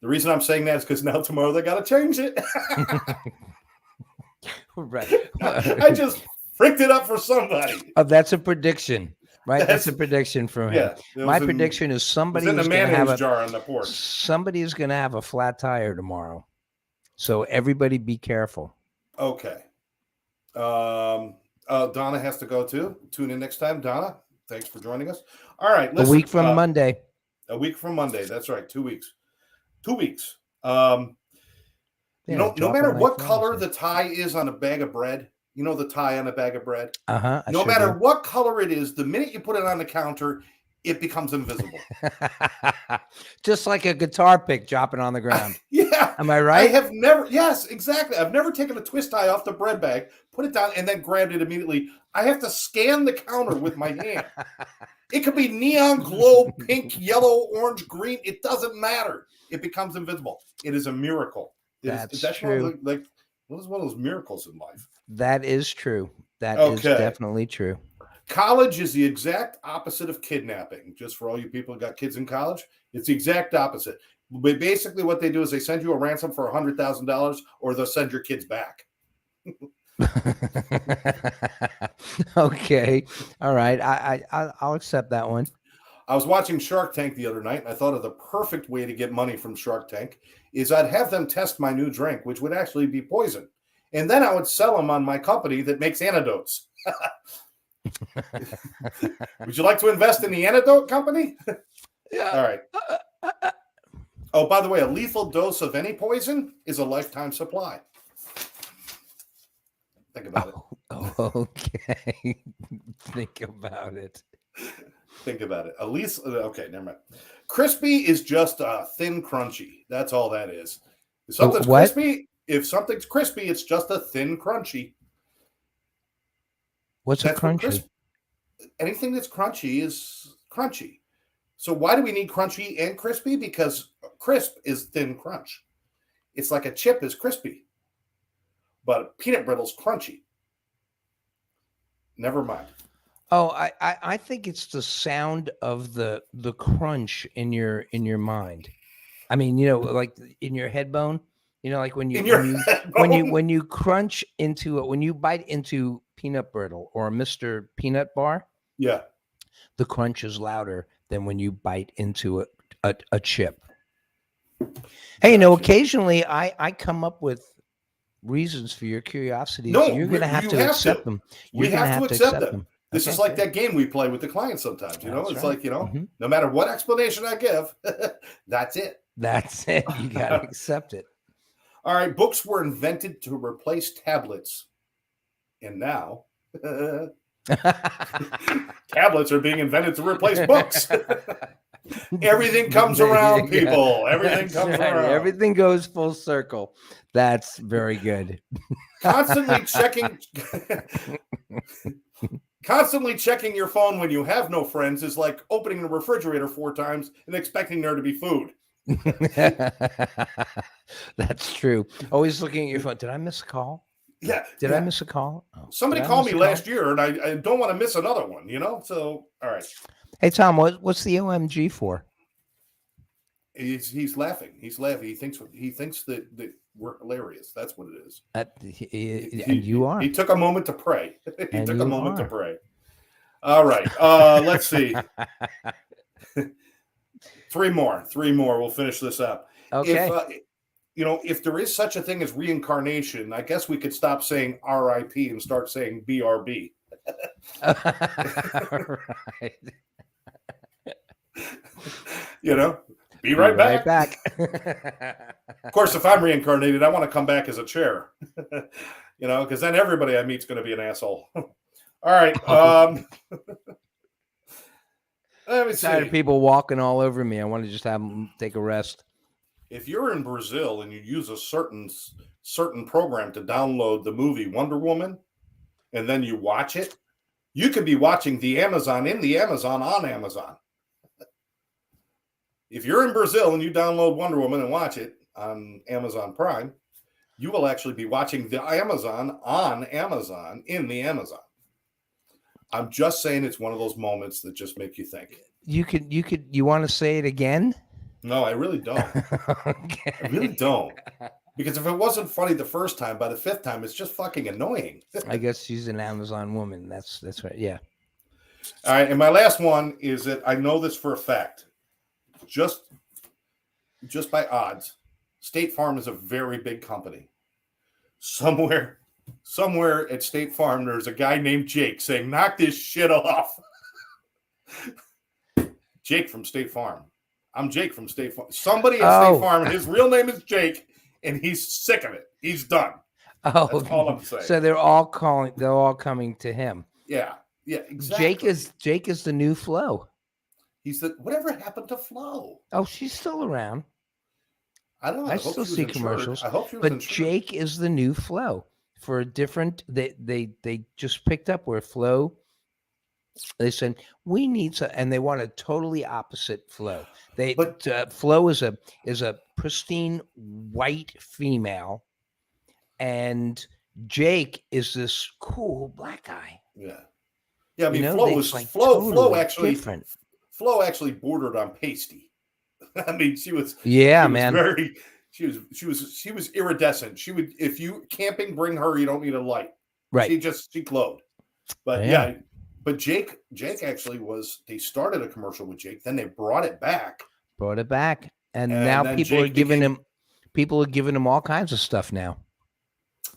The reason I'm saying that is because now tomorrow they got to change it. Right. I just freaked it up for somebody. Oh, that's a prediction, right? That's a prediction from him. Yeah, my prediction is somebody is going to have a jar on the porch. Somebody is going to have a flat tire tomorrow. So everybody be careful. Okay. Donna has to go too. Tune in next time. Donna, thanks for joining us. All right. Listen, a week from Monday. A week from Monday. That's right. 2 weeks. 2 weeks. No matter what color the tie is on a bag of bread, the tie on a bag of bread. No matter what color it is, the minute you put it on the counter, it becomes invisible. Just like a guitar pick dropping on the ground. Yeah. Am I right? I have never. Yes, exactly. I've never taken a twist tie off the bread bag, put it down, and then grabbed it immediately. I have to scan the counter with my hand. It could be neon glow, pink, yellow, orange, green. It doesn't matter. It becomes invisible. It is a miracle. That's true. What is one of those miracles in life? That is true. That is definitely true. College is the exact opposite of kidnapping. Just for all you people who got kids in college, it's the exact opposite. But basically what they do is they send you a ransom for $100,000 or they'll send your kids back. Okay. All right. I'll accept that one. I was watching Shark Tank the other night, and I thought of the perfect way to get money from Shark Tank is I'd have them test my new drink, which would actually be poison. And then I would sell them on my company that makes antidotes. Would you like to invest in the antidote company? Yeah. All right. Oh, by the way, a lethal dose of any poison is a lifetime supply. Think about it. Okay. Think about it. Think about it. At least, okay, never mind. Crispy is just thin crunchy. That's all that is. If something's crispy, it's just a thin crunchy. What's a crunchy? Anything that's crunchy is crunchy. So why do we need crunchy and crispy? Because crisp is thin crunch. It's like a chip is crispy, but peanut brittle's crunchy. Never mind. Oh, I think it's the sound of the crunch in your mind. I mean, like in your head bone. Like when you crunch into it, when you bite into peanut brittle or Mr. Peanut Bar. Yeah. The crunch is louder than when you bite into a chip. Hey, occasionally I come up with reasons for your curiosities, No, you're going to have to accept them. We have to accept them. This Okay, is like that game we play with the clients sometimes. You know, That's it's right. like, no matter what explanation I give, that's it. That's it. You got to accept it. All right. Books were invented to replace tablets. And now tablets are being invented to replace books. Everything comes around, people. Everything comes around. Everything goes full circle. That's very good. Constantly checking your phone when you have no friends is like opening the refrigerator 4 times and expecting there to be food. That's true. Always looking at your phone. Did I miss a call? Yeah. Did I miss a call? Oh, somebody called me last year, and I don't want to miss another one, So, all right. Hey, Tom, what's the OMG for? He's laughing. He's laughing. He thinks that we're hilarious. That's what it is. And you are. He took a moment to pray. He took a moment to pray. All right. Let's see. 3 more. We'll finish this up. Okay. If there is such a thing as reincarnation, I guess we could stop saying RIP and start saying BRB. Right. Be right back. Of course, if I'm reincarnated, I want to come back as a chair. Because then everybody I meet is going to be an asshole. All right. Let me see. Tired of people walking all over me. I want to just have them take a rest. If you're in Brazil and you use a certain program to download the movie Wonder Woman, and then you watch it, you could be watching the Amazon in the Amazon on Amazon. If you're in Brazil and you download Wonder Woman and watch it on Amazon Prime, you will actually be watching the Amazon on Amazon in the Amazon. I'm just saying it's one of those moments that just make you think. You want to say it again? No, I really don't. Okay. I really don't. Because if it wasn't funny the first time, by the 5th time, it's just fucking annoying. I guess she's an Amazon woman. That's right. Yeah. All right. And my last one is that I know this for a fact. Just by odds, State Farm is a very big company. Somewhere at State Farm, there's a guy named Jake saying, knock this shit off. Jake from State Farm. I'm Jake from State Farm. Somebody at State Farm, and his real name is Jake, and he's sick of it. He's done. Oh, that's all I'm saying. So they're all coming to him. Yeah, exactly. Jake is the new Flo. He said, whatever happened to Flo? Oh, she's still around. I don't know. I still see commercials. I hope she was But insured. Jake is the new Flo for a different. They just picked up where Flo. They said we need and they want a totally opposite Flo. Flo is a pristine white female, and Jake is this cool black guy. Yeah. I mean, Flo actually different. Flo actually bordered on pasty. I mean, she was man. She was iridescent. She would, if you camping, bring her. You don't need a light. Right. She glowed. But yeah. But Jake actually they started a commercial with Jake. Then they brought it back. And now people are giving him all kinds of stuff now.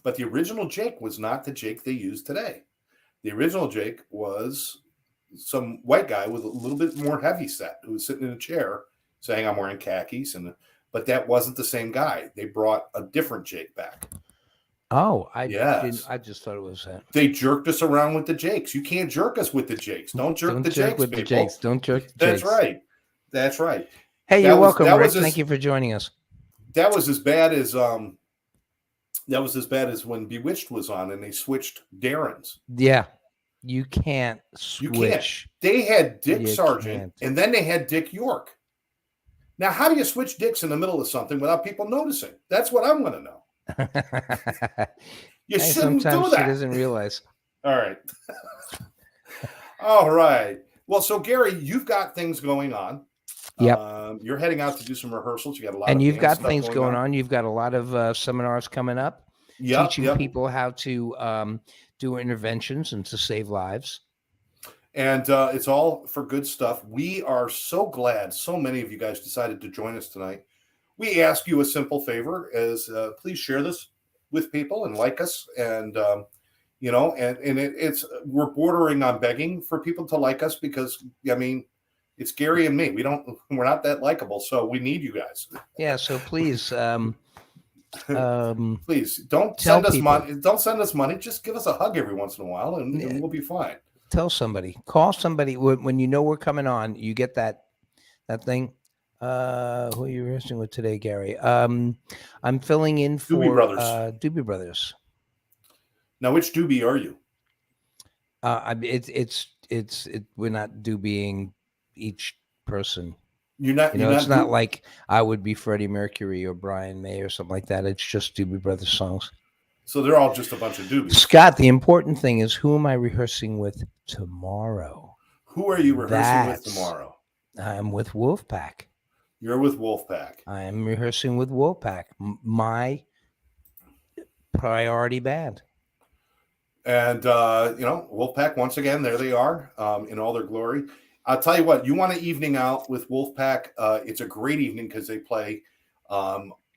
But the original Jake was not the Jake they use today. The original Jake was some white guy with a little bit more heavy set who was sitting in a chair saying, I'm wearing khakis. But that wasn't the same guy. They brought a different Jake back. Oh, I just thought it was that. They jerked us around with the Jakes. You can't jerk us with the Jakes. Don't jerk the Jakes, with people. The Jakes. Don't jerk the Jakes. That's right. Hey, you're welcome, Rick. Thank you for joining us. That was as bad as when Bewitched was on and they switched Darren's. Yeah. You can't switch. You can't. They had Dick Sargent and then they had Dick York. Now, how do you switch dicks in the middle of something without people noticing? That's what I want to know. You shouldn't do that. She doesn't realize. All right. All right. Well, so Gary, you've got things going on. Yep. You're heading out to do some rehearsals. You got a lot. And you've got things going on. You've got a lot of seminars coming up. Teaching people how to do interventions and to save lives. And it's all for good stuff. We are so glad so many of you guys decided to join us tonight. We ask you a simple favor, please share this with people and like us, and we're bordering on begging for people to like us because it's Gary and me. We're not that likable, so we need you guys. Yeah, so please, please don't send us money. Don't send us money. Just give us a hug every once in a while, and we'll be fine. Tell somebody, call somebody when you know we're coming on. You get that thing. Who are you rehearsing with today, Gary? I'm filling in for Doobie Brothers. Doobie Brothers. Now, which Doobie are you? We're not Doobieing each person. You're not. It's not like I would be Freddie Mercury or Brian May or something like that. It's just Doobie Brothers songs. So they're all just a bunch of Doobies. Scott, the important thing is, who am I rehearsing with tomorrow? Who are you rehearsing with tomorrow? I'm with Wolfpack. You're with Wolfpack. I am rehearsing with Wolfpack, my priority band. And, Wolfpack, once again, there they are in all their glory. I'll tell you what, you want an evening out with Wolfpack. It's a great evening because they play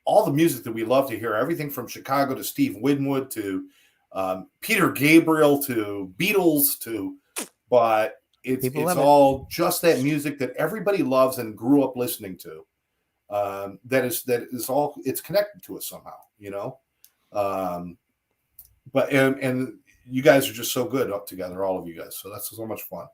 all the music that we love to hear, everything from Chicago to Steve Winwood to Peter Gabriel to Beatles but it's all just that music that everybody loves and grew up listening to. That is all, it's connected to us somehow, but you guys are just so good up together, all of you guys. So that's so much fun.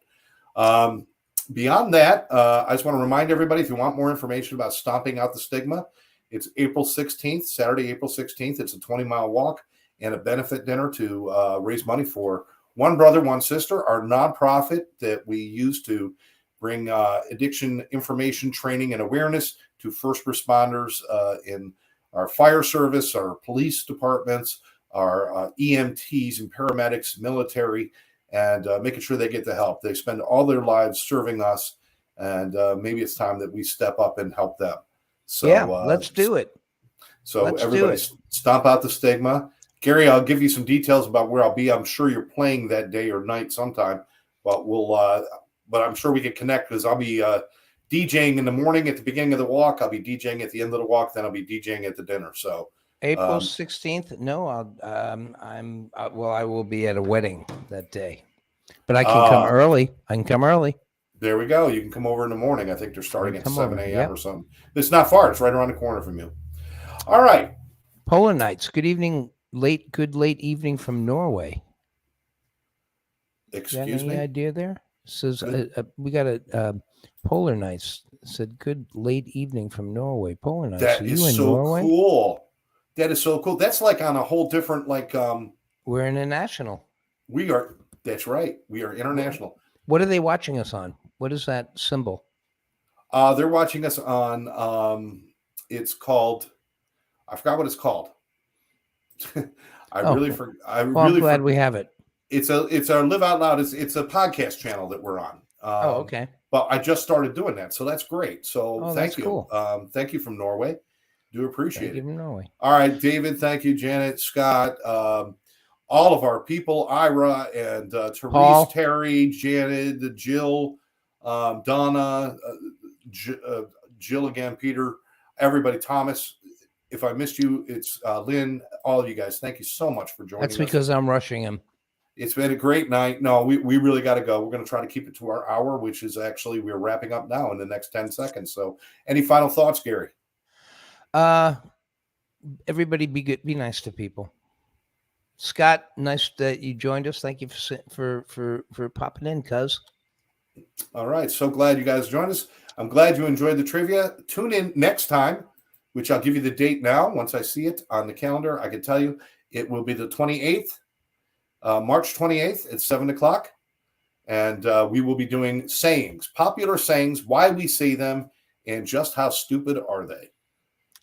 Beyond that, I just want to remind everybody, if you want more information about Stomping Out the Stigma, it's April 16th, Saturday, April 16th. It's a 20-mile walk and a benefit dinner to raise money for One Brother, One Sister, our nonprofit that we use to bring addiction information, training, and awareness to first responders in our fire service, our police departments, our EMTs and paramedics, military, and making sure they get the help. They spend all their lives serving us, and maybe it's time that we step up and help them. So yeah, let's do it. So everybody stomp out the stigma. Gary, I'll give you some details about where I'll be. I'm sure you're playing that day or night sometime, but but I'm sure we can connect because I'll be DJing in the morning at the beginning of the walk. I'll be DJing at the end of the walk. Then I'll be DJing at the dinner. So April 16th. No, I will be at a wedding that day, but I can come early. There we go. You can come over in the morning. I think they're starting at 7 a.m. or something. It's not far. It's right around the corner from you. All right. Polar Nights. Good evening. Good late evening from Norway. Excuse me? Any idea there? It says we got a Polar Nights. It said good late evening from Norway. Polar Nights. That is so Norway? Cool. That is so cool. That's like on a whole different we're international. We are. That's right. We are international. What are they watching us on? What is that symbol? They're watching us on. It's called. I forgot what it's called. I'm glad we have it. It's our Live Out Loud. It's a podcast channel that we're on. Okay. But I just started doing that, so that's great. So thank you. Cool. Thank you from Norway. Do appreciate it. From Norway. All right, David. Thank you, Janet, Scott, all of our people, Ira and Therese, Paul. Terry, Janet, Jill, Donna, Jill again, Peter, everybody, Thomas. If I missed you, it's Lynn, all of you guys. Thank you so much for joining us. That's because I'm rushing him. It's been a great night. No, we really got to go. We're going to try to keep it to our hour, which is actually we're wrapping up now in the next 10 seconds. So any final thoughts, Gary? Everybody be good. Be nice to people. Scott, nice that you joined us. Thank you for popping in, cuz. All right. So glad you guys joined us. I'm glad you enjoyed the trivia. Tune in next time, which I'll give you the date now. Once I see it on the calendar, I can tell you it will be the 28th, March 28th at 7 o'clock. And we will be doing sayings, popular sayings, why we say them, and just how stupid are they.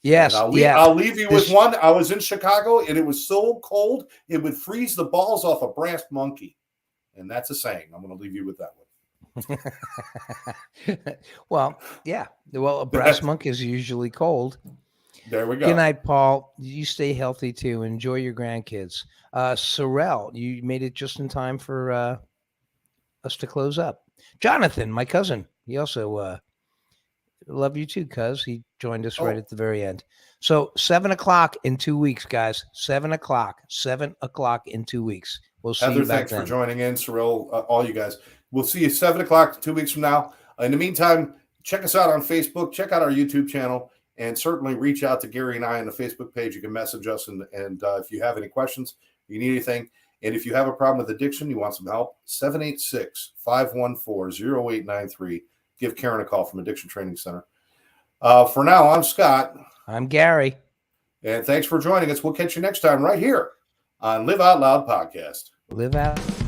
Yes. I'll leave you with one. I was in Chicago, and it was so cold, it would freeze the balls off a brass monkey. And that's a saying. I'm going to leave you with that one. Well, yeah. Well, a brass monkey is usually cold. There we go. Good night, Paul. You stay healthy, too. Enjoy your grandkids. Sorrel, you made it just in time for us to close up. Jonathan, my cousin, he also Love you too, cuz he joined us right at the very end. So 7 o'clock in 2 weeks, guys. 7 o'clock. 7 o'clock in 2 weeks. We'll see Heather, you back thanks then. for joining in. Cyril, all you guys. We'll see you 7 o'clock 2 weeks from now. In the meantime, check us out on Facebook. Check out our YouTube channel. And certainly reach out to Gary and I on the Facebook page. You can message us. And if you have any questions, you need anything. And if you have a problem with addiction, you want some help, 786-514-0893. Give Karen a call from Addiction Training Center. For now, I'm Scott. I'm Gary. And thanks for joining us. We'll catch you next time right here on Live Out Loud Podcast. Live out.